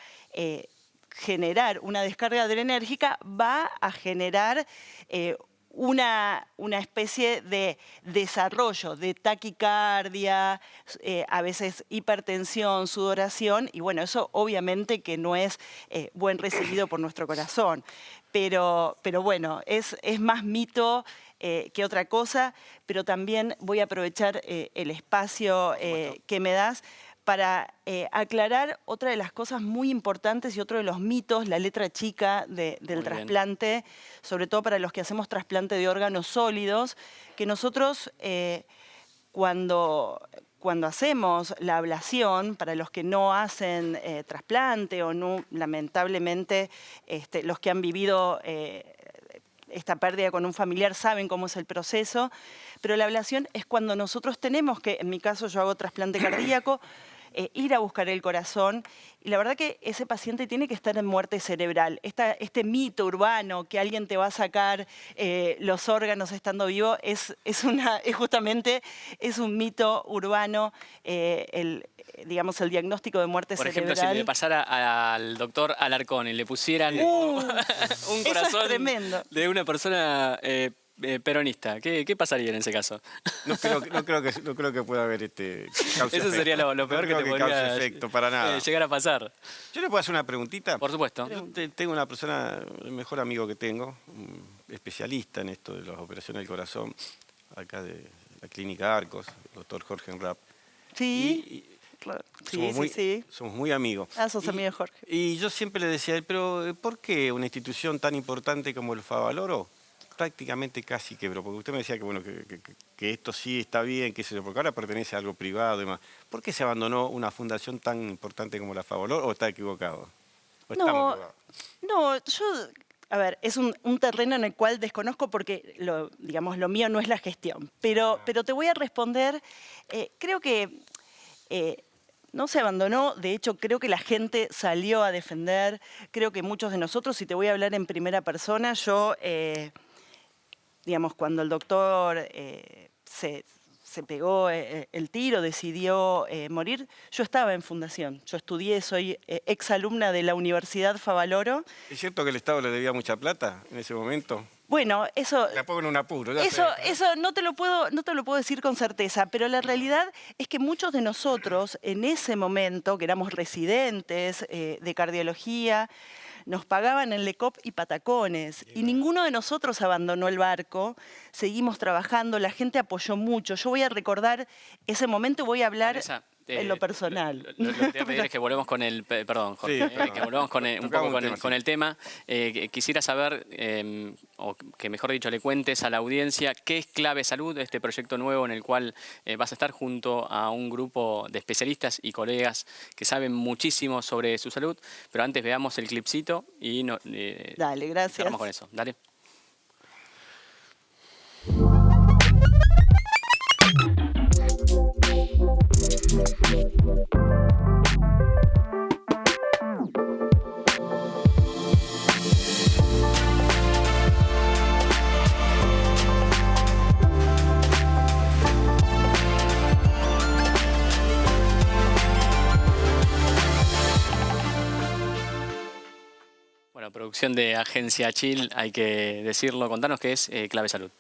generar una descarga adrenérgica va a generar una especie de desarrollo de taquicardia, a veces hipertensión, sudoración, y bueno, eso obviamente que no es buen recibido por nuestro corazón. Pero bueno, es más mito que otra cosa, pero también voy a aprovechar el espacio que me das para aclarar otra de las cosas muy importantes y otro de los mitos, la letra chica del trasplante, sobre todo para los que hacemos trasplante de órganos sólidos, que nosotros cuando hacemos la ablación, para los que no hacen trasplante o no, lamentablemente los que han vivido esta pérdida con un familiar saben cómo es el proceso, pero la ablación es cuando nosotros tenemos que, en mi caso yo hago trasplante cardíaco, ir a buscar el corazón, y la verdad que ese paciente tiene que estar en muerte cerebral. Este mito urbano que alguien te va a sacar los órganos estando vivo es justamente un mito urbano, digamos, el diagnóstico de muerte cerebral. Por ejemplo, si le pasara al doctor Alarcón y le pusieran un corazón de una persona peronista, ¿qué pasaría en ese caso? No creo que pueda haber causa. Eso sería lo peor que te podría efecto, para nada. Llegar a pasar. ¿Yo le puedo hacer una preguntita? Por supuesto. Tengo una persona, el mejor amigo que tengo, un especialista en esto de las operaciones del corazón, acá de la Clínica Arcos, el doctor Jorge Enrap. Sí. Claro. Somos muy amigos. Sos amigo de Jorge. Y yo siempre le decía a él, pero ¿por qué una institución tan importante como el Favaloro prácticamente casi quebró? Porque usted me decía que, bueno, que esto sí está bien, que porque ahora pertenece a algo privado y demás. ¿Por qué se abandonó una fundación tan importante como la Favaloro o está equivocado? No, a ver, es un terreno en el cual desconozco porque, digamos, lo mío no es la gestión. Pero te voy a responder, creo que no se abandonó, de hecho creo que la gente salió a defender, creo que muchos de nosotros, si te voy a hablar en primera persona, yo, digamos, cuando el doctor se pegó el tiro, decidió morir, yo estaba en fundación, yo estudié, soy exalumna de la Universidad Favaloro. ¿Es cierto que el Estado le debía mucha plata en ese momento? Bueno, eso... La pongo en un apuro, eso no te lo puedo decir con certeza, pero la realidad es que muchos de nosotros en ese momento, que éramos residentes de cardiología, nos pagaban en Lecop y Patacones, y ninguno de nosotros abandonó el barco, seguimos trabajando, la gente apoyó mucho. Yo voy a recordar ese momento, voy a hablar... en lo personal. Lo que te voy a pedir es que volvemos con el... Perdón, Jorge, Sí, perdón. que volvamos un poco con el tema. Quisiera saber, o que mejor dicho le cuentes a la audiencia, qué es Clave Salud, este proyecto nuevo en el cual vas a estar junto a un grupo de especialistas y colegas que saben muchísimo sobre su salud. Pero antes veamos el clipcito y Dale, gracias. cerramos con eso. Dale. Bueno, producción de Agencia Chill, hay que decirlo. Contanos qué es Clave Salud.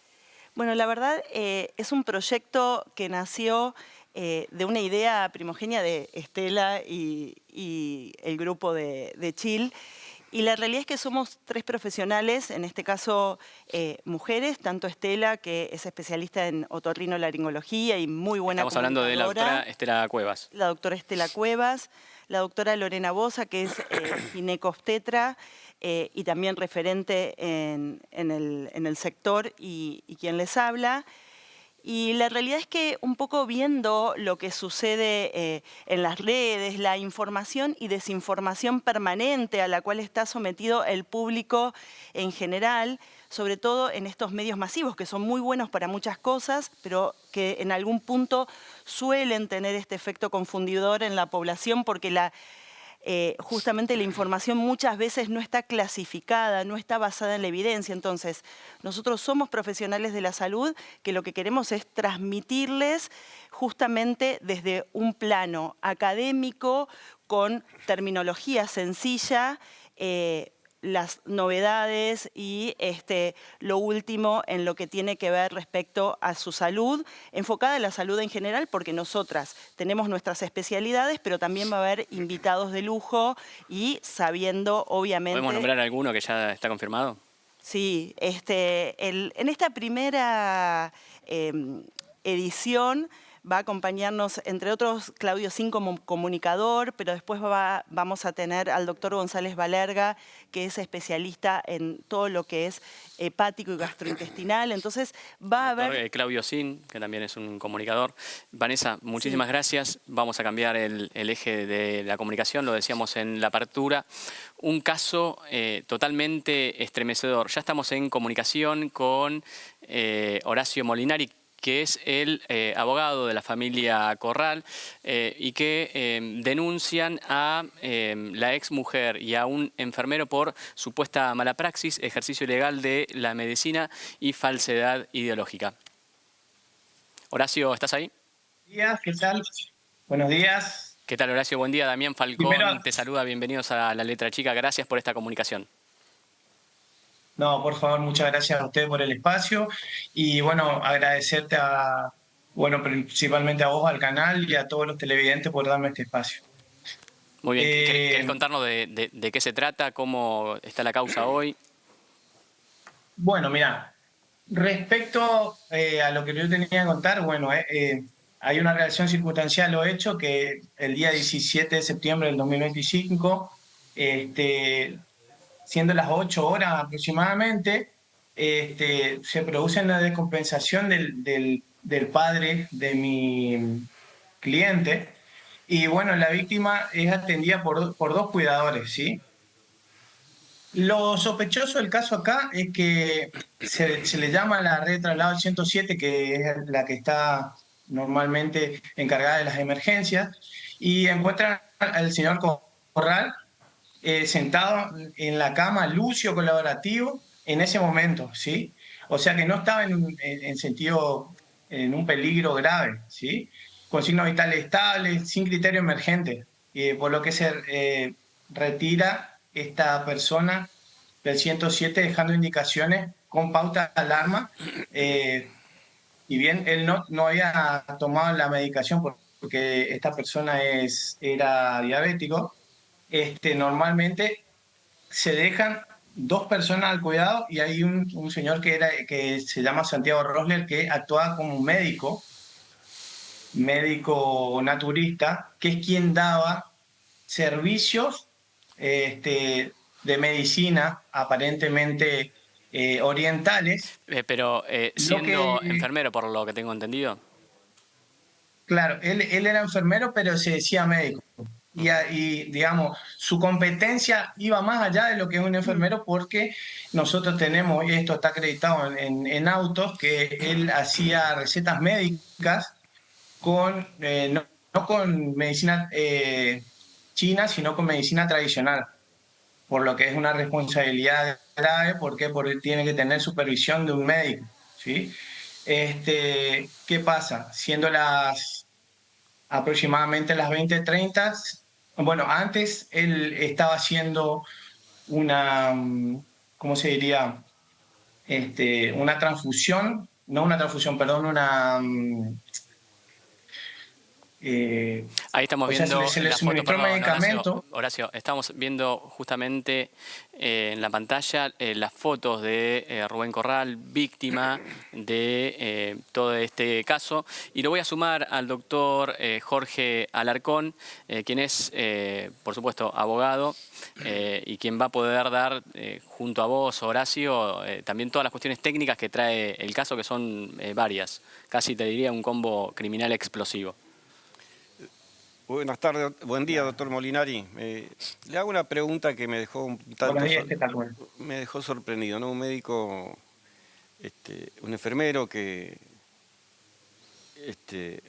Bueno, la verdad es un proyecto que nació de una idea primogénea de Estela y el grupo de Chill. Y la realidad es que somos 3 profesionales, en este caso mujeres, tanto Estela, que es especialista en otorrinolaringología y muy buena Estamos hablando de la comunicadora. doctora Estela Cuevas. La doctora Estela Cuevas, la doctora Lorena Bosa, que es ginecobstetra y también referente en el sector y quien les habla. Y la realidad es que un poco viendo lo que sucede en las redes, la información y desinformación permanente a la cual está sometido el público en general, sobre todo en estos medios masivos, que son muy buenos para muchas cosas, pero que en algún punto suelen tener este efecto confundidor en la población porque justamente la información muchas veces no está clasificada, no está basada en la evidencia. Entonces, nosotros somos profesionales de la salud que lo que queremos es transmitirles justamente desde un plano académico, con terminología sencilla, las novedades y lo último en lo que tiene que ver respecto a su salud, enfocada en la salud en general, porque nosotras tenemos nuestras especialidades, pero también va a haber invitados de lujo y sabiendo, obviamente... ¿Podemos nombrar alguno que ya está confirmado? Sí, en esta primera edición va a acompañarnos, entre otros, Claudio Sin como comunicador, pero después vamos a tener al doctor González Balerga, que es especialista en todo lo que es hepático y gastrointestinal. Entonces va a haber... Claudio Sin, que también es un comunicador. Vanessa, muchísimas gracias. Vamos a cambiar el eje de la comunicación, lo decíamos en la apertura. Un caso totalmente estremecedor. Ya estamos en comunicación con Horacio Molinari, que es el abogado de la familia Corral y que denuncian a la exmujer y a un enfermero por supuesta mala praxis, ejercicio ilegal de la medicina y falsedad ideológica. Horacio, ¿estás ahí? Buenos días, ¿qué tal? Buenos días. ¿Qué tal, Horacio? Buen día. Damián Falcón Primero, te saluda. Bienvenidos a La Letra Chica. Gracias por esta comunicación. No, por favor, muchas gracias a ustedes por el espacio y bueno, agradecerte principalmente a vos, al canal y a todos los televidentes por darme este espacio. Muy bien, ¿querés contarnos de qué se trata? ¿Cómo está la causa hoy? Bueno, mira, respecto a lo que yo tenía que contar, bueno, hay una relación circunstancial o hecho que el día 17 de septiembre del 2025, siendo las 8 horas aproximadamente, se produce una descompensación del padre de mi cliente y bueno, la víctima es atendida por 2 cuidadores, ¿sí? Lo sospechoso del caso acá es que se le llama la red de traslado 107, que es la que está normalmente encargada de las emergencias, y encuentran al señor Corral sentado en la cama, lúcido, colaborativo, en ese momento, ¿sí? O sea que no estaba en un peligro grave, ¿sí? Con signos vitales estables, sin criterio emergente, por lo que se retira esta persona del 107 dejando indicaciones con pauta de alarma, y bien él no había tomado la medicación porque esta persona era diabético. Normalmente se dejan 2 personas al cuidado y hay un señor que se llama Santiago Rosler, que actuaba como un médico médico naturista, que es quien daba servicios de medicina aparentemente orientales. Pero siendo enfermero, por lo que tengo entendido. Claro, él era enfermero, pero se decía médico. Y, digamos, su competencia iba más allá de lo que es un enfermero, porque nosotros tenemos, y esto está acreditado en autos, que él hacía recetas médicas con no con medicina china, sino con medicina tradicional, por lo que es una responsabilidad grave. ¿Por qué? Porque tiene que tener supervisión de un médico, ¿sí? ¿Qué pasa? Siendo aproximadamente las 20:30, bueno, antes él estaba haciendo una, ¿cómo se diría? Una transfusión, no una transfusión, perdón, una... Ahí estamos viendo se le la foto, suministró perdón, medicamento. Horacio, estamos viendo justamente en la pantalla las fotos de Rubén Corral, víctima de todo este caso. Y lo voy a sumar al doctor Jorge Alarcón, quien es, por supuesto, abogado y quien va a poder dar, junto a vos, Horacio, también todas las cuestiones técnicas que trae el caso, que son varias. Casi te diría un combo criminal explosivo. Buenas tardes, buen día, doctor Molinari. Le hago una pregunta que me dejó un tanto me dejó sorprendido, ¿no? Un médico, un enfermero que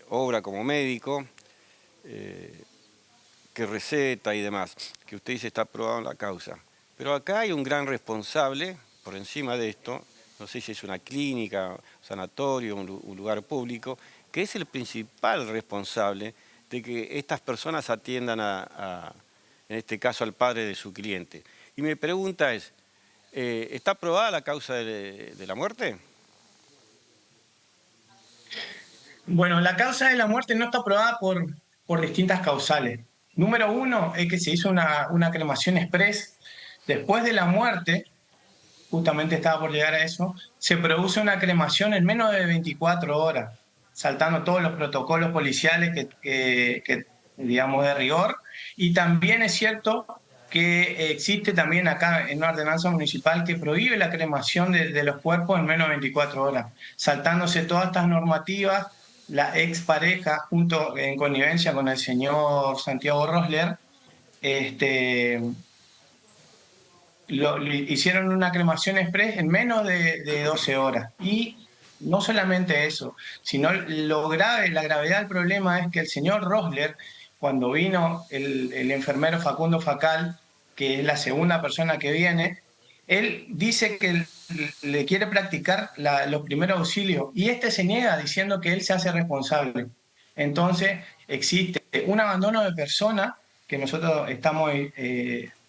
obra como médico, que receta y demás, que usted dice está aprobado en la causa. Pero acá hay un gran responsable por encima de esto, no sé si es una clínica, un sanatorio, un lugar público, que es el principal responsable de que estas personas atiendan en este caso al padre de su cliente. Y mi pregunta es, ¿está aprobada la causa de la muerte? Bueno, la causa de la muerte no está aprobada por distintas causales. Número uno es que se hizo una cremación express. Después de la muerte, justamente estaba por llegar a eso, se produce una cremación en menos de 24 horas. Saltando todos los protocolos policiales que digamos, de rigor. Y también es cierto que existe también acá en una ordenanza municipal que prohíbe la cremación de los cuerpos en menos de 24 horas. Saltándose todas estas normativas, la expareja, junto en connivencia con el señor Santiago Rosler, hicieron una cremación express en menos de 12 horas. Y no solamente eso, sino la gravedad del problema es que el señor Rosler, cuando vino el enfermero Facundo Facal, que es la segunda persona que viene, él dice que le quiere practicar los primeros auxilios y se niega diciendo que él se hace responsable. Entonces existe un abandono de persona que nosotros estamos...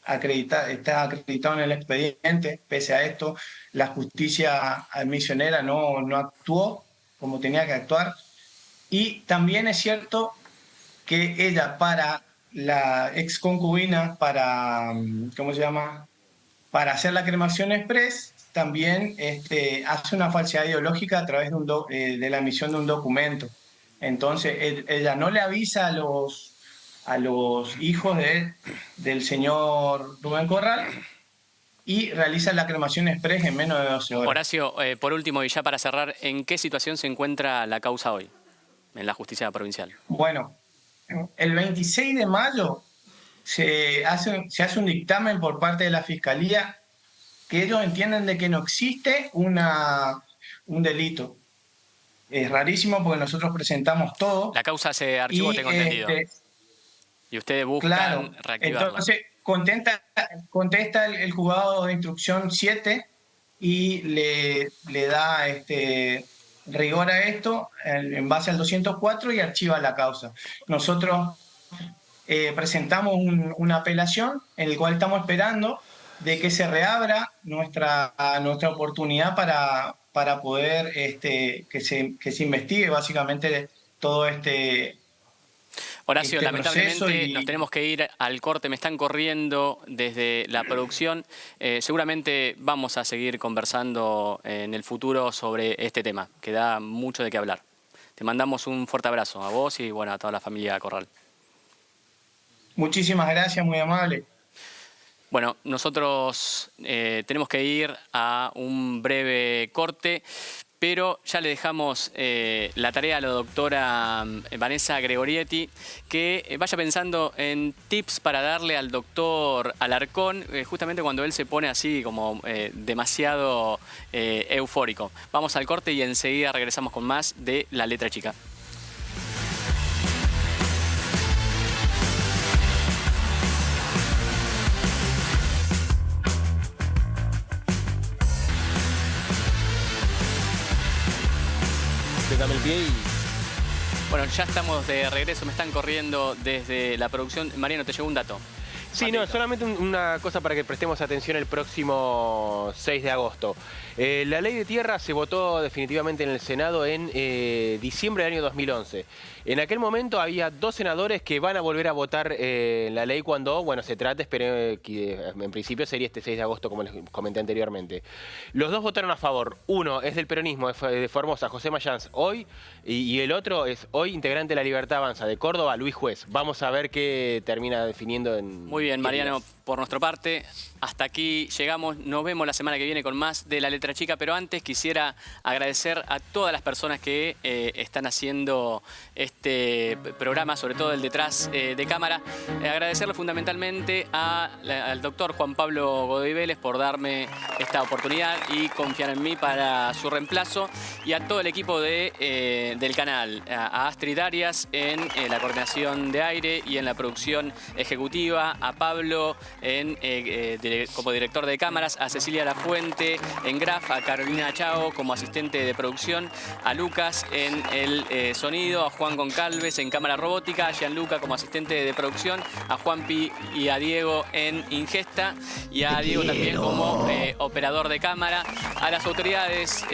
está acreditado en el expediente. Pese a esto, la justicia misionera no actuó como tenía que actuar. Y también es cierto que ella, para la ex concubina, ¿cómo se llama? Para hacer la cremación express, también hace una falsedad ideológica a través de la emisión de un documento. Entonces, ella no le avisa a los hijos del señor Rubén Corral y realiza la cremación express en menos de 12 horas. Horacio, por último y ya para cerrar, ¿en qué situación se encuentra la causa hoy en la justicia provincial? Bueno, el 26 de mayo se hace un dictamen por parte de la Fiscalía que ellos entienden de que no existe un delito. Es rarísimo porque nosotros presentamos todo. La causa se archivó, tengo entendido. Y ustedes buscan reactivarla. Entonces contesta el juzgado de instrucción 7 y le da rigor a esto en base al 204 y archiva la causa. Nosotros presentamos una apelación en el cual estamos esperando de que se reabra nuestra oportunidad para poder que se investigue básicamente todo Horacio, lamentablemente y... nos tenemos que ir al corte, me están corriendo desde la producción. Seguramente vamos a seguir conversando en el futuro sobre este tema, que da mucho de qué hablar. Te mandamos un fuerte abrazo a vos y bueno, a toda la familia Corral. Muchísimas gracias, muy amable. Bueno, nosotros tenemos que ir a un breve corte, pero ya le dejamos la tarea a la doctora Vanessa Gregorietti, que vaya pensando en tips para darle al doctor Alarcón, justamente cuando él se pone así como demasiado eufórico. Vamos al corte y enseguida regresamos con más de La Letra Chica. Dame el pie y... Bueno, ya estamos de regreso, me están corriendo desde la producción. Mariano, ¿te llegó un dato? Sí, no, solamente una cosa para que prestemos atención el próximo 6 de agosto. La ley de tierra se votó definitivamente en el Senado en diciembre del año 2011. En aquel momento había 2 senadores que van a volver a votar la ley cuando, bueno, se trate, pero en principio sería este 6 de agosto, como les comenté anteriormente. Los 2 votaron a favor. Uno es del peronismo de Formosa, José Mayans, hoy, y el otro es hoy integrante de La Libertad Avanza, de Córdoba, Luis Juez. Vamos a ver qué termina definiendo en... Muy bien, Mariano, por nuestra parte, hasta aquí llegamos. Nos vemos la semana que viene con más de La Letra Chica, pero antes quisiera agradecer a todas las personas que están haciendo este programa, sobre todo el detrás de cámara. Agradecerle fundamentalmente al doctor Juan Pablo Godoy Vélez por darme esta oportunidad y confiar en mí para su reemplazo, y a todo el equipo del canal, a Astrid Arias en la coordinación de aire y en la producción ejecutiva, a Pablo como director de cámaras, a Cecilia Lafuente en Graf, a Carolina Chao como asistente de producción, a Lucas en el sonido, a Juan Goncalves en cámara robótica, a Gianluca como asistente de producción, a Juanpi y a Diego en ingesta, y a Diego también como operador de cámara, a las autoridades